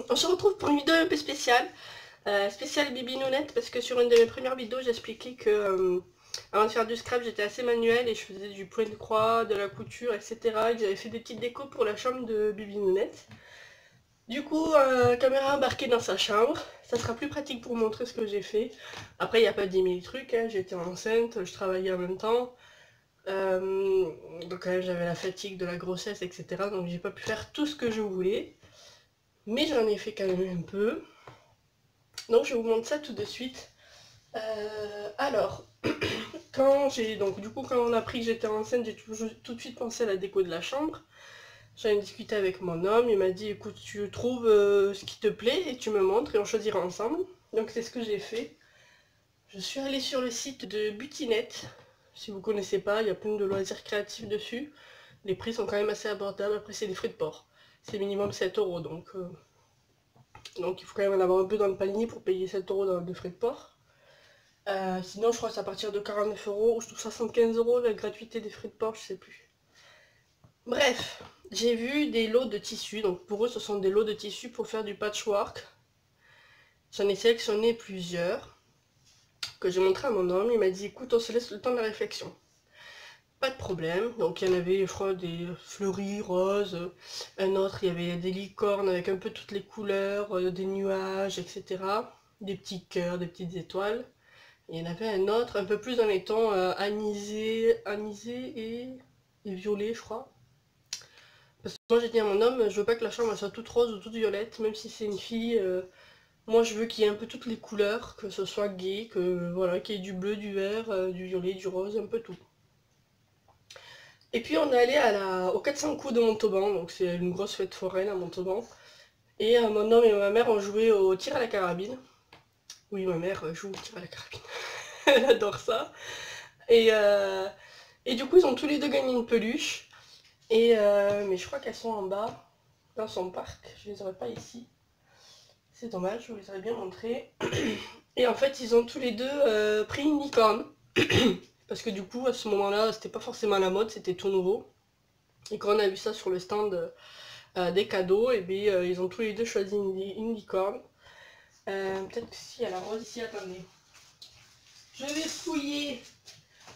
On se retrouve pour une vidéo un peu spéciale, spéciale Bibi Nounette, parce que sur une de mes premières vidéos j'expliquais que avant de faire du scrap j'étais assez manuelle et je faisais du point de croix, de la couture, etc. Et que j'avais fait des petites décos pour la chambre de Bibi Nounette. Du coup, caméra embarquée dans sa chambre, ça sera plus pratique pour montrer ce que j'ai fait. Après il n'y a pas 10 000 trucs, hein. J'étais enceinte, je travaillais en même temps. Donc quand même j'avais la fatigue de la grossesse, etc. Donc j'ai pas pu faire tout ce que je voulais. Mais j'en ai fait quand même un peu. Donc je vous montre ça tout de suite. Alors, quand on a appris que j'étais enceinte, j'ai tout de suite pensé à la déco de la chambre. J'en ai discuté avec mon homme, il m'a dit écoute, tu trouves ce qui te plaît et tu me montres et on choisira ensemble. Donc c'est ce que j'ai fait. Je suis allée sur le site de Butinette. Si vous connaissez pas, il y a plein de loisirs créatifs dessus. Les prix sont quand même assez abordables, après c'est des frais de port. C'est minimum 7 euros, donc il faut quand même en avoir un peu dans le panier pour payer 7 euros de frais de port. Sinon je crois que c'est à partir de 49 euros ou 75 euros la gratuité des frais de port, je sais plus. Bref, j'ai vu des lots de tissus, donc pour eux ce sont des lots de tissus pour faire du patchwork. J'en ai sélectionné plusieurs que j'ai montré à mon homme, il m'a dit écoute on se laisse le temps de la réflexion. Pas de problème, donc il y en avait je crois des fleuris roses, un autre il y avait des licornes avec un peu toutes les couleurs, des nuages, etc. Des petits cœurs, des petites étoiles. Et il y en avait un autre un peu plus dans les tons anisé et violet je crois. Parce que moi j'ai dit à mon homme, je veux pas que la chambre soit toute rose ou toute violette, même si c'est une fille. Moi je veux qu'il y ait un peu toutes les couleurs, que ce soit gai, que voilà, qu'il y ait du bleu, du vert, du violet, du rose, un peu tout. Et puis on est allé au 400 coups de Montauban, donc c'est une grosse fête foraine à Montauban. Et mon homme et ma mère ont joué au tir à la carabine. Oui, ma mère joue au tir à la carabine. Elle adore ça. Et, euh, et du coup, ils ont tous les deux gagné une peluche. Mais je crois qu'elles sont en bas, dans son parc. Je les aurais pas ici. C'est dommage, je vous les aurais bien montré. Et en fait, ils ont tous les deux pris une licorne. Parce que du coup, à ce moment-là, c'était pas forcément la mode, c'était tout nouveau. Et quand on a vu ça sur le stand des cadeaux, et bien ils ont tous les deux choisi une licorne. Peut-être que si, il y a la rose ici, attendez. Je vais fouiller.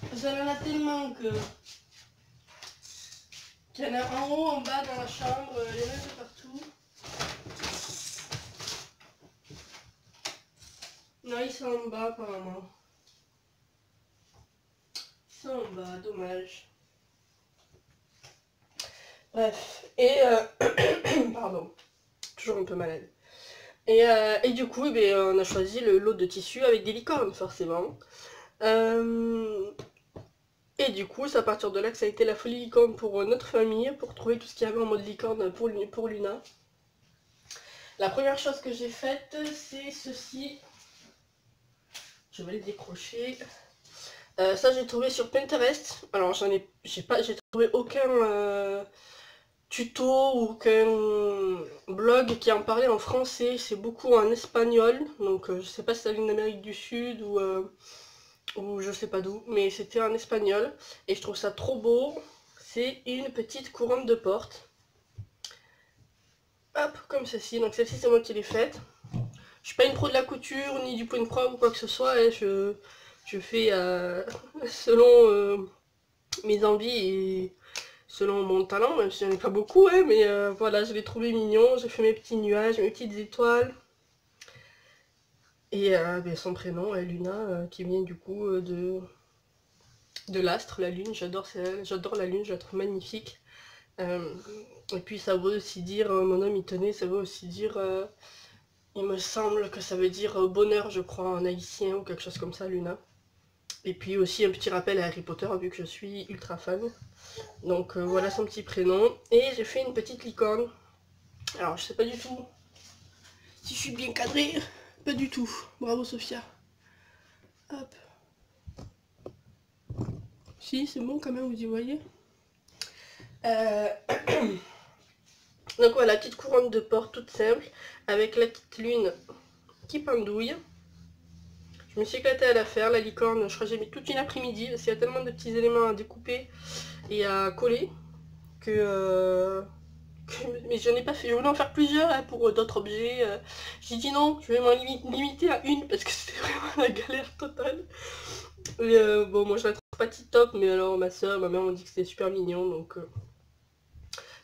Parce qu'il y en a tellement qu'il y en a en haut, en bas, dans la chambre, il y en a un peu partout. Non, ils sont en bas apparemment. Ils sont en bas, dommage. Bref, pardon, toujours un peu malade. Et du coup, on a choisi le lot de tissu avec des licornes, forcément. Et du coup, c'est à partir de là que ça a été la folie licorne pour notre famille, pour trouver tout ce qu'il y avait en mode licorne pour Luna. La première chose que j'ai faite, c'est ceci. Je vais le décrocher. Ça, j'ai trouvé sur Pinterest. Alors, j'ai trouvé aucun tuto ou aucun blog qui en parlait en français. C'est beaucoup en espagnol. Donc, je sais pas si ça vient d'Amérique du Sud ou je sais pas d'où, mais c'était en espagnol et je trouve ça trop beau. C'est une petite couronne de porte. Hop, comme ceci. Donc celle-ci c'est moi qui l'ai faite. Je suis pas une pro de la couture ni du point de croix ou quoi que ce soit. Hein. Je fais selon mes envies et selon mon talent, même si j'en ai pas beaucoup. Hein, mais voilà, je l'ai trouvé mignon. J'ai fait mes petits nuages, mes petites étoiles. Et son prénom, Luna, qui vient du coup de l'astre, la lune. J'adore la lune, je la trouve magnifique. Et puis ça veut aussi dire, mon homme il tenait, ça veut aussi dire, il me semble que ça veut dire bonheur, je crois, en haïtien ou quelque chose comme ça, Luna. Et puis aussi un petit rappel à Harry Potter, vu que je suis ultra fan. Donc voilà son petit prénom. Et j'ai fait une petite licorne. Alors je sais pas du tout si je suis bien cadrée. Pas du tout. Bravo Sophia. Hop. Si, c'est bon quand même, vous y voyez. Donc voilà, petite couronne de porc toute simple, avec la petite lune qui pendouille. Je me suis éclatée à la faire, la licorne, je crois que j'ai mis toute une après-midi, parce qu'il y a tellement de petits éléments à découper et à coller que Mais je n'ai pas fait, je voulais en faire plusieurs hein, pour d'autres objets. J'ai dit non, je vais m'en limiter à une parce que c'était vraiment la galère totale. Et bon, moi je la trouve pas tip-top, mais alors ma soeur, ma mère m'ont dit que c'était super mignon,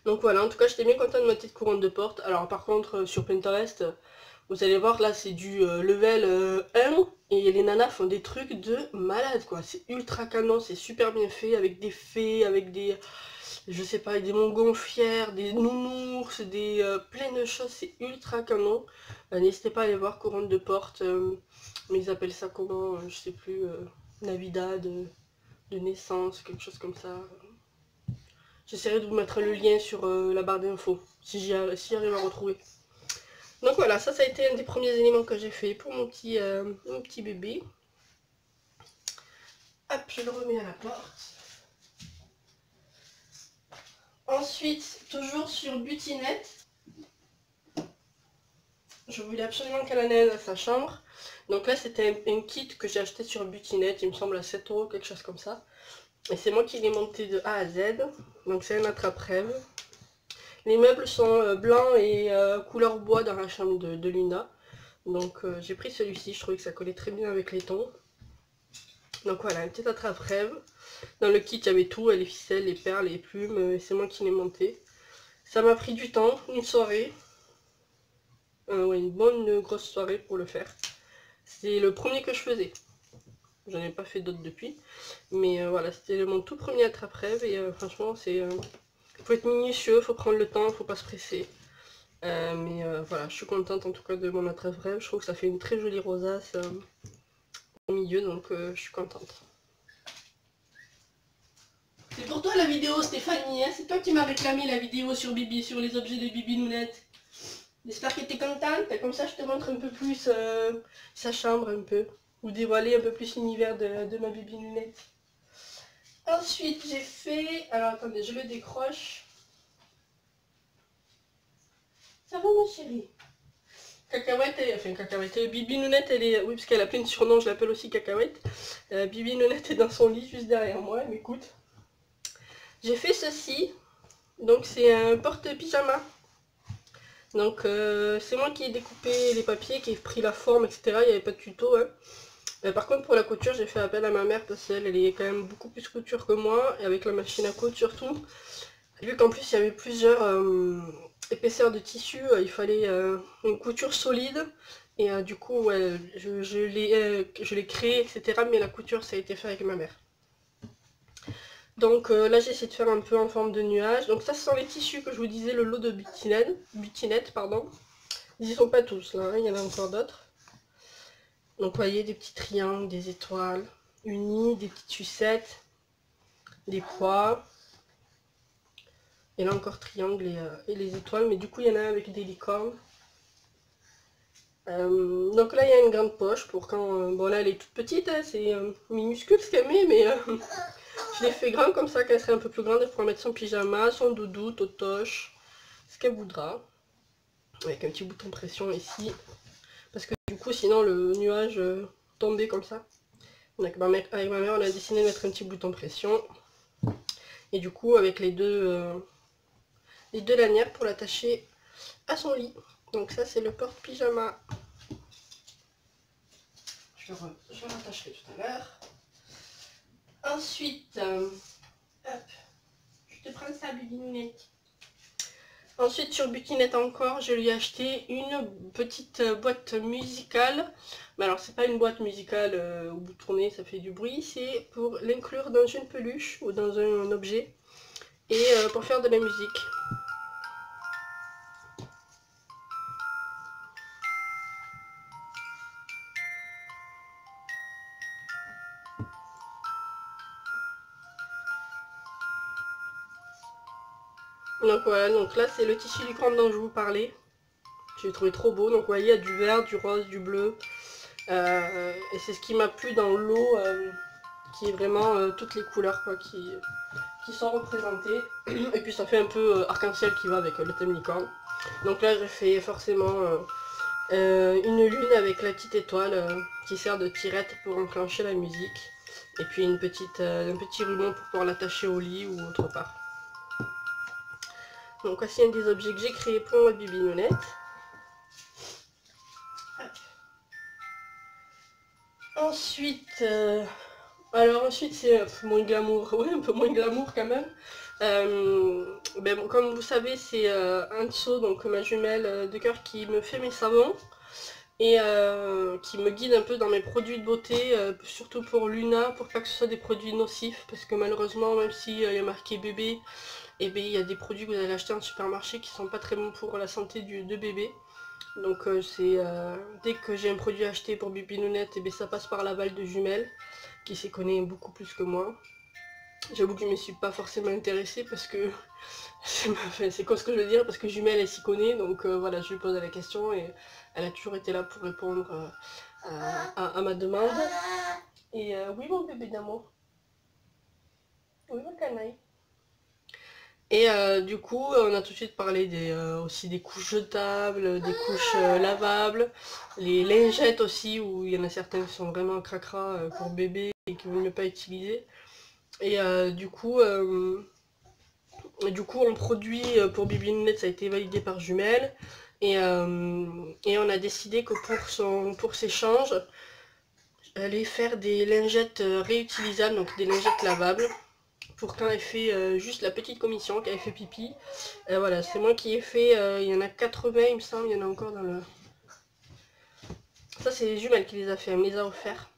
donc voilà, en tout cas j'étais bien contente de ma petite couronne de porte. Alors par contre sur Pinterest, vous allez voir là c'est du level 1 et les nanas font des trucs de malade quoi. C'est ultra canon, c'est super bien fait avec des fées, avec des, je sais pas, des montgolfières, des nounours, des plein de choses, c'est ultra canon. N'hésitez pas à aller voir couronne de porte, mais ils appellent ça comment, je sais plus, Navidad de naissance, quelque chose comme ça. J'essaierai de vous mettre le lien sur la barre d'infos, si j'arrive à retrouver. Donc voilà, ça a été un des premiers éléments que j'ai fait pour mon petit bébé. Hop, je le remets à la porte. Ensuite, toujours sur Butinette, je voulais absolument qu'elle en ait à sa chambre. Donc là, c'était un kit que j'ai acheté sur Butinette, il me semble à 7 €, quelque chose comme ça. Et c'est moi qui l'ai monté de A à Z. Donc c'est un attrape-rêve. Les meubles sont blancs et couleur bois dans la chambre de Luna. Donc j'ai pris celui-ci, je trouvais que ça collait très bien avec les tons. Donc voilà, un petit attrape-rêve. Dans le kit, il y avait tout, les ficelles, les perles, les plumes, et c'est moi qui l'ai monté. Ça m'a pris du temps, une soirée. Ouais, une bonne grosse soirée pour le faire. C'est le premier que je faisais. J'en ai pas fait d'autres depuis. Mais voilà, c'était mon tout premier attrape-rêve et franchement, faut être minutieux, faut prendre le temps, faut pas se presser. Mais voilà, je suis contente en tout cas de mon attrape-rêve. Je trouve que ça fait une très jolie rosace au milieu, donc je suis contente. C'est pour toi la vidéo Stéphanie, hein, c'est toi qui m'as réclamé la vidéo sur Bibi, sur les objets de Bibi Nounette. J'espère que t'es contente, comme ça je te montre un peu plus sa chambre un peu, ou dévoiler un peu plus l'univers de ma Bibi Nounette. Ensuite j'ai fait, alors attendez, je le décroche. Ça va ma chérie? Cacahuète, enfin Cacahuète, Bibi Nounette elle est, oui parce qu'elle a plein de surnoms, je l'appelle aussi Cacahuète. Bibi Nounette est dans son lit juste derrière moi, elle m'écoute. J'ai fait ceci, donc c'est un porte-pyjama. Donc c'est moi qui ai découpé les papiers, qui ai pris la forme, etc. Il n'y avait pas de tuto. Hein. Par contre pour la couture j'ai fait appel à ma mère parce qu'elle est quand même beaucoup plus couture que moi. Et avec la machine à coudre surtout. Vu qu'en plus il y avait plusieurs épaisseurs de tissu, il fallait une couture solide. Et du coup ouais, je l'ai créé, etc. Mais la couture ça a été fait avec ma mère. Donc là j'ai essayé de faire un peu en forme de nuage. Donc ça ce sont les tissus que je vous disais, le lot de butinette, pardon. Ils y sont pas tous là, hein, il y en a encore d'autres. Donc vous voyez des petits triangles, des étoiles unies, des petites sucettes, des pois. Et là encore triangle et les étoiles, mais du coup il y en a un avec des licornes. Donc là il y a une grande poche pour quand... bon là elle est toute petite, hein, c'est minuscule ce qu'elle met, mais... je l'ai fait grand comme ça, qu'elle serait un peu plus grande, elle pourra mettre son pyjama, son doudou, totoche, ce qu'elle voudra. Avec un petit bouton pression ici. Parce que du coup, sinon le nuage tombait comme ça. Donc avec ma mère, on a décidé de mettre un petit bouton pression. Et du coup, avec les deux lanières pour l'attacher à son lit. Donc ça, c'est le porte-pyjama. Je le rattacherai tout à l'heure. Ensuite, hop, je te prends ça, Bubinounette. Ensuite sur Butinette encore, je lui ai acheté une petite boîte musicale. Mais alors c'est pas une boîte musicale où vous tournez, ça fait du bruit. C'est pour l'inclure dans une peluche ou dans un objet. Et pour faire de la musique. Donc voilà, donc là c'est le tissu licorne dont je vous parlais. Je l'ai trouvé trop beau. Donc vous voyez, il y a du vert, du rose, du bleu. Et c'est ce qui m'a plu dans l'eau, qui est vraiment toutes les couleurs quoi, qui sont représentées. Et puis ça fait un peu arc-en-ciel qui va avec le thème licorne. Donc là j'ai fait forcément une lune avec la petite étoile qui sert de tirette pour enclencher la musique. Et puis un petit ruban pour pouvoir l'attacher au lit ou autre part. Donc voici un des objets que j'ai créé pour ma bibinounette. Ensuite, ensuite c'est un peu moins glamour, ouais, un peu moins glamour quand même. Bon, comme vous savez, c'est Anso, donc ma jumelle de cœur, qui me fait mes savons et qui me guide un peu dans mes produits de beauté, surtout pour Luna, pour pas que ce soit des produits nocifs, parce que malheureusement, même s'il y a marqué bébé, et bien il y a des produits que vous allez acheter en supermarché qui sont pas très bons pour la santé de bébé. Donc dès que j'ai un produit acheté pour Bibinounette, et bien ça passe par la balle de jumelle, qui s'y connaît beaucoup plus que moi. J'avoue que je ne me suis pas forcément intéressée parce que c'est quoi ce que je veux dire, parce que jumelle elle s'y connaît, donc voilà, je lui pose la question et elle a toujours été là pour répondre à ma demande. Et oui mon bébé d'amour, oui mon canaille. Et du coup, on a tout de suite parlé aussi des couches jetables, des couches lavables, les lingettes aussi, où il y en a certaines qui sont vraiment cracra pour bébé et qui ne veulent mieux pas utiliser. Et du coup, on produit pour Bibinounette, ça a été validé par Jumelle. Et on a décidé que pour ses changes, allait faire des lingettes réutilisables, donc des lingettes lavables, pour quand elle fait juste la petite commission, quand elle fait pipi. Voilà, c'est moi qui ai fait, il y en a 80 il me semble, il y en a encore dans le... Ça c'est les jumelles qui les a fait, elle me les a offerts.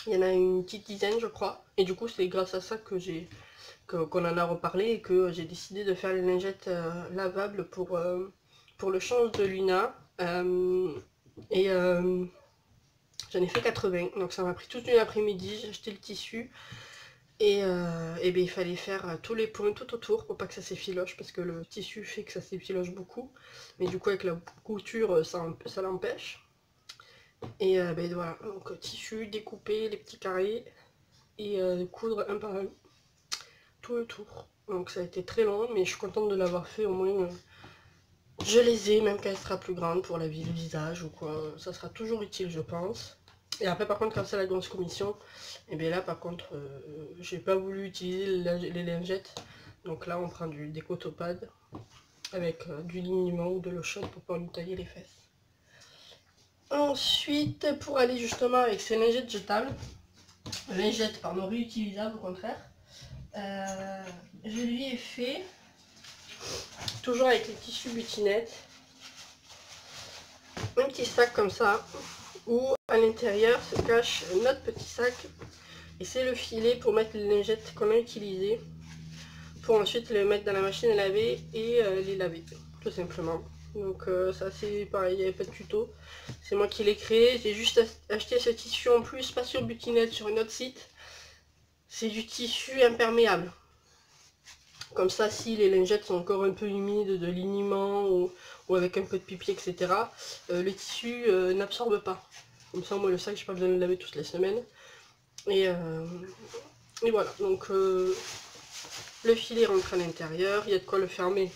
Il y en a une petite dizaine je crois, et du coup c'est grâce à ça que qu'on en a reparlé et que j'ai décidé de faire les lingettes lavables pour le change de Luna. J'en ai fait 80, donc ça m'a pris toute une après-midi, j'ai acheté le tissu. Et bien, il fallait faire tous les points tout autour pour pas que ça s'effiloche, parce que le tissu fait que ça s'effiloche beaucoup. Mais du coup avec la couture ça l'empêche. Et ben voilà, donc tissu, découper les petits carrés et coudre un par un tout le tour. Donc ça a été très long, mais je suis contente de l'avoir fait, au moins je les ai, même quand elle sera plus grande pour la vie du visage ou quoi. Ça sera toujours utile je pense. Et après par contre quand c'est la grosse commission, et bien là par contre j'ai pas voulu utiliser les lingettes. Donc là on prend du décotopade avec du liniment ou de l'eau chaude pour pouvoir lui tailler les fesses. Ensuite pour aller justement avec ces lingettes jetables, lingettes pardon réutilisables au contraire, je lui ai fait, toujours avec les tissus butinettes, un petit sac comme ça, où à l'intérieur se cache notre petit sac. Et c'est le filet pour mettre les lingettes qu'on a utilisées, pour ensuite les mettre dans la machine à laver et les laver, tout simplement. Donc ça c'est pareil, il n'y avait pas de tuto. C'est moi qui l'ai créé, j'ai juste acheté ce tissu en plus, pas sur Butinette, sur un autre site. C'est du tissu imperméable. Comme ça, si les lingettes sont encore un peu humides de liniment ou avec un peu de pipi, etc., le tissu n'absorbe pas. Comme ça, moi, le sac, j'ai pas besoin de le laver toutes les semaines. Et voilà, donc le filet rentre à l'intérieur, il y a de quoi le fermer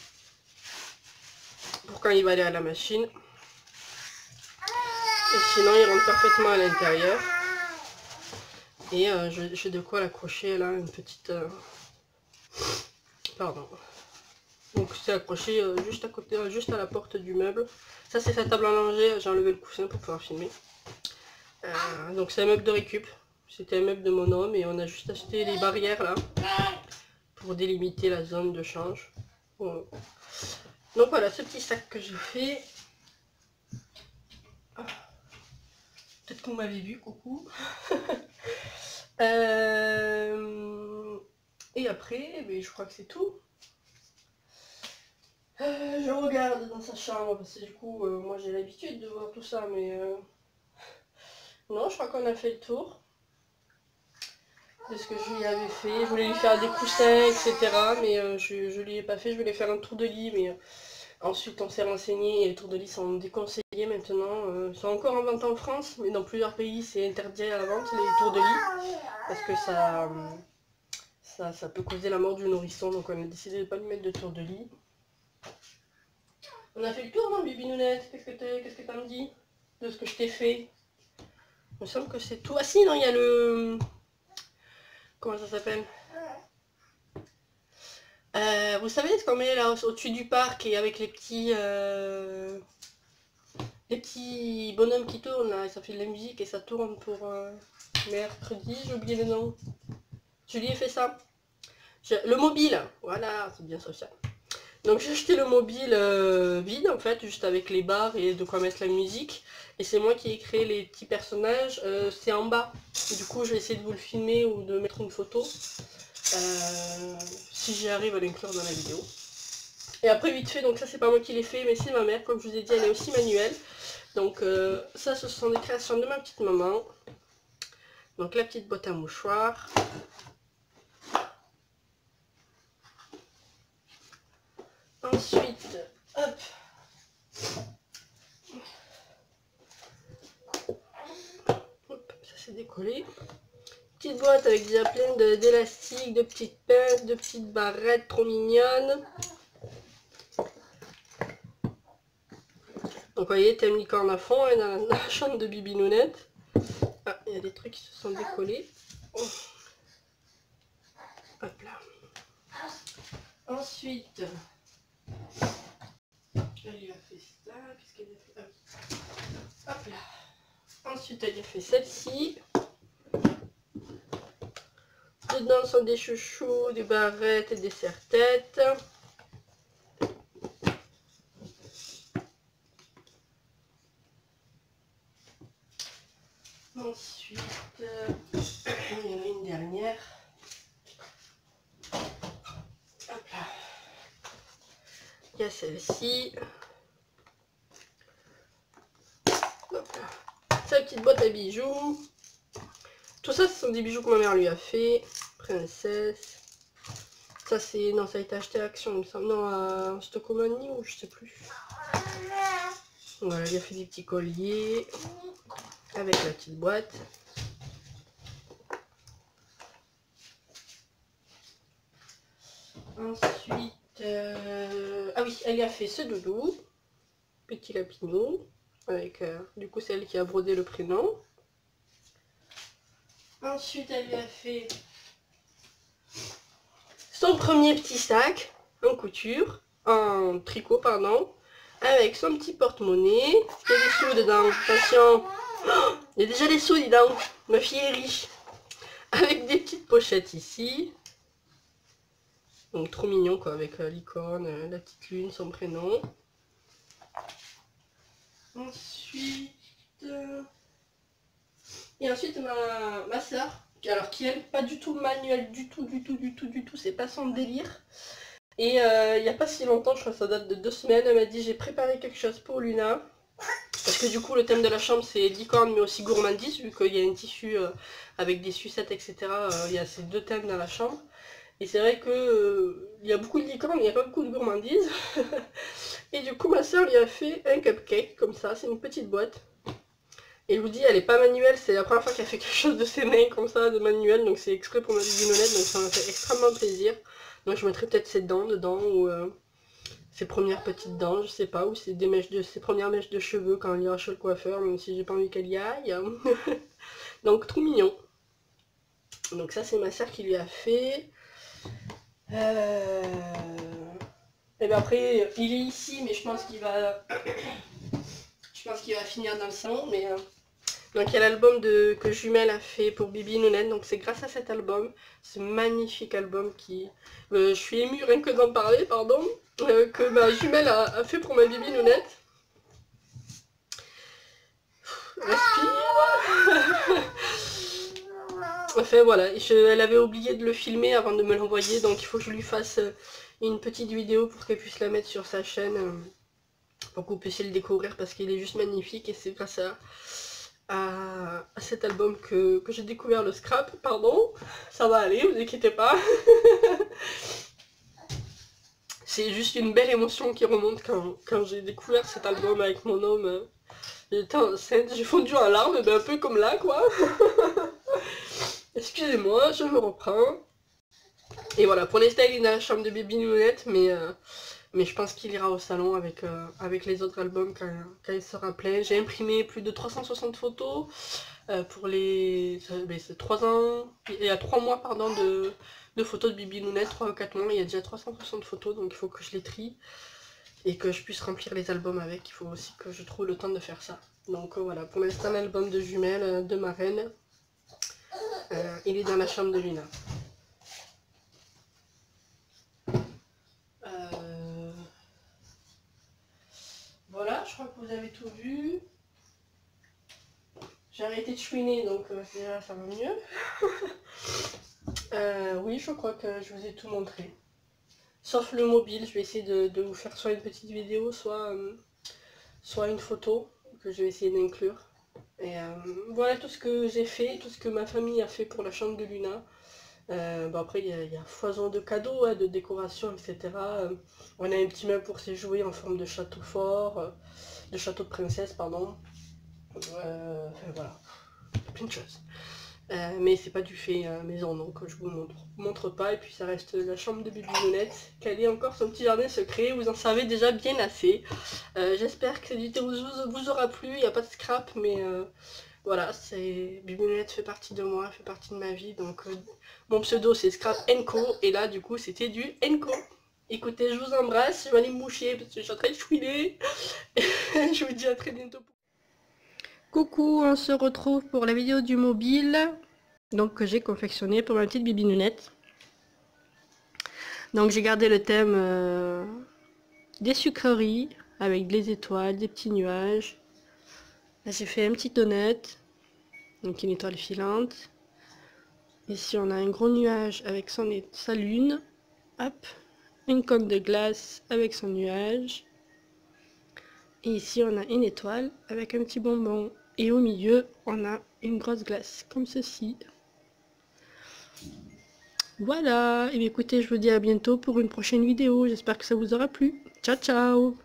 pour quand il va aller à la machine. Et sinon, il rentre parfaitement à l'intérieur. Et j'ai de quoi l'accrocher là, une petite... Pardon. Donc c'est accroché juste à côté, juste à la porte du meuble. Ça c'est sa table à langer, j'ai enlevé le coussin pour pouvoir filmer. Donc c'est un meuble de récup. C'était un meuble de mon homme et on a juste acheté les barrières là pour délimiter la zone de change. Bon. Donc voilà ce petit sac que j'ai fait. Peut-être que vous m'avez vu, coucou. Et après, je crois que c'est tout. Je regarde dans sa chambre parce que du coup, moi j'ai l'habitude de voir tout ça, mais non, je crois qu'on a fait le tour de ce que je lui avais fait. Je voulais lui faire des coussins, etc. Mais je lui ai pas fait. Je voulais faire un tour de lit, mais ensuite on s'est renseigné et les tours de lit sont déconseillés maintenant. Ils sont encore en vente en France, mais dans plusieurs pays c'est interdit à la vente les tours de lit parce que ça peut causer la mort du nourrisson. Donc on a décidé de ne pas lui mettre de tour de lit. On a fait le tour, non, Bibinounette? Qu'est-ce que t'as me dit de ce que je t'ai fait? Il me semble que c'est tout. Ah si, non, il y a le... Comment ça s'appelle? Vous savez ce qu'on met là au-dessus du parc et avec les petits bonhommes qui tournent là, ça fait de la musique et ça tourne pour mercredi, j'ai oublié le nom. Je lui ai fait ça. Le mobile, voilà, c'est bien social. Donc j'ai acheté le mobile vide en fait, juste avec les barres et de quoi mettre la musique. Et c'est moi qui ai créé les petits personnages, c'est en bas. Du coup je vais essayer de vous le filmer ou de mettre une photo. Si j'y arrive à l'inclure dans la vidéo. Et après vite fait, donc ça c'est pas moi qui l'ai fait, mais c'est ma mère, comme je vous ai dit, elle est aussi manuelle. Donc ça ce sont des créations de ma petite maman. Donc la petite boîte à mouchoirs. Ensuite, hop. Hop, ça s'est décollé. Petite boîte avec déjà plein d'élastiques, de petites pinces, de petites barrettes trop mignonnes. Donc vous voyez, thème licorne à fond hein, dans la chambre de Bibi Nounette. Ah, il y a des trucs qui se sont décollés. Oh. Hop là. Ensuite, elle lui a fait ça. Qu'est-ce qu'elle a fait? Hop là. Ensuite, elle lui a fait celle-ci. Dedans sont des chouchous, des barrettes et des serre-têtes. Ensuite, il y en a une dernière. Hop là. Il y a celle-ci. Sa petite boîte à bijoux. Tout ça, ce sont des bijoux que ma mère lui a fait. Princesse. Ça, c'est... Non, ça a été acheté à Action, il me semble. Non, à Stockomanie ou je sais plus. Voilà, il a fait des petits colliers. Avec la petite boîte. Ensuite... Ah oui, elle y a fait ce doudou. Petit lapinou. Avec, du coup, c'est elle qui a brodé le prénom. Ensuite, elle lui a fait son premier petit sac en couture, en tricot, pardon, avec son petit porte-monnaie. Il y a des sous dedans, attention. Oh, il y a déjà des sous, dis donc. Ma fille est riche. Avec des petites pochettes ici. Donc, trop mignon, quoi, avec l'icône, la petite lune, son prénom. Ensuite... Et ensuite ma soeur, alors qui elle, pas du tout manuelle, du tout, c'est pas son délire. Et il n'y a pas si longtemps, je crois que ça date de 2 semaines, elle m'a dit j'ai préparé quelque chose pour Luna. Parce que du coup le thème de la chambre c'est licorne mais aussi gourmandise, vu qu'il y a un tissu avec des sucettes etc. Il y a ces 2 thèmes dans la chambre. Et c'est vrai que il y a beaucoup de licorne, il n'y a pas beaucoup de gourmandise. Et du coup ma soeur lui a fait un cupcake comme ça, c'est une petite boîte. Et je vous dis, elle est pas manuelle, c'est la première fois qu'elle fait quelque chose de ses mains comme ça, de manuel, donc c'est exprès pour ma bibinonnette, donc ça m'a fait extrêmement plaisir. Donc je mettrai peut-être ses dents dedans, ou ses premières petites dents, je sais pas, ou ses premières mèches de cheveux quand elle ira chez le coiffeur, même si j'ai pas envie qu'elle y aille. Donc trop mignon. Donc ça c'est ma soeur qui lui a fait. Et bien après, il est ici, mais je pense qu'il va... Je pense qu'il va finir dans le salon, mais... Donc il y a l'album que Jumelle a fait pour Bibi Nounette, donc c'est grâce à cet album, ce magnifique album qui... je suis émue rien que d'en parler, pardon, que ma jumelle a fait pour ma Bibi Nounette. Respire. Enfin voilà, elle avait oublié de le filmer avant de me l'envoyer, donc il faut que je lui fasse une petite vidéo pour qu'elle puisse la mettre sur sa chaîne, pour que vous puissiez le découvrir parce qu'il est juste magnifique et c'est grâce à cet album que j'ai découvert le scrap, pardon, ça va aller, vous inquiétez pas. C'est juste une belle émotion qui remonte quand j'ai découvert cet album avec mon homme. J'étais enceinte, j'ai fondu en larmes, ben un peu comme là quoi. Excusez-moi, je me reprends. Et voilà, pour l'instant il est dans la chambre de Bibi Nounette, mais je pense qu'il ira au salon avec les autres albums quand il sera plein. J'ai imprimé plus de 360 photos pour les 3 ans, il y a 3 mois pardon de photos de Bibi Nounette, 3 ou 4 mois. Il y a déjà 360 photos, donc il faut que je les trie et que je puisse remplir les albums avec. Il faut aussi que je trouve le temps de faire ça. Donc voilà, pour l'instant l'album de jumelles de ma reine, il est dans la chambre de Luna. Voilà, je crois que vous avez tout vu. J'ai arrêté de chouiner, donc déjà ça va mieux. Oui, je crois que je vous ai tout montré. Sauf le mobile, je vais essayer de vous faire soit une petite vidéo, soit une photo que je vais essayer d'inclure. Et voilà tout ce que j'ai fait, tout ce que ma famille a fait pour la chambre de Luna. Bon après il y a foison de cadeaux, de décoration, etc. On a un petit meuble pour ses jouets en forme de château fort, de château de princesse, pardon. Enfin voilà, plein de choses. Mais c'est pas du fait maison, donc je vous montre pas. Et puis ça reste la chambre de Bibi Nounette, qu'elle ait encore son petit jardin secret, vous en savez déjà bien assez. J'espère que cette vidéo vous aura plu, il n'y a pas de scrap, mais voilà, Bibi Nounette fait partie de moi, fait partie de ma vie, donc mon pseudo c'est Scrap Enco, et là du coup c'était du Enco. Écoutez, je vous embrasse, je vais aller me moucher parce que je suis en train de chouiner. Je vous dis à très bientôt. Coucou, on se retrouve pour la vidéo du mobile, donc que j'ai confectionné pour ma petite Bibi Nounette. Donc j'ai gardé le thème des sucreries avec des étoiles, des petits nuages. Là j'ai fait un petit donut, donc une étoile filante. Ici on a un gros nuage avec sa lune. Hop, une cône de glace avec son nuage. Et ici on a une étoile avec un petit bonbon. Et au milieu on a une grosse glace comme ceci. Voilà, et bien écoutez, je vous dis à bientôt pour une prochaine vidéo. J'espère que ça vous aura plu. Ciao ciao.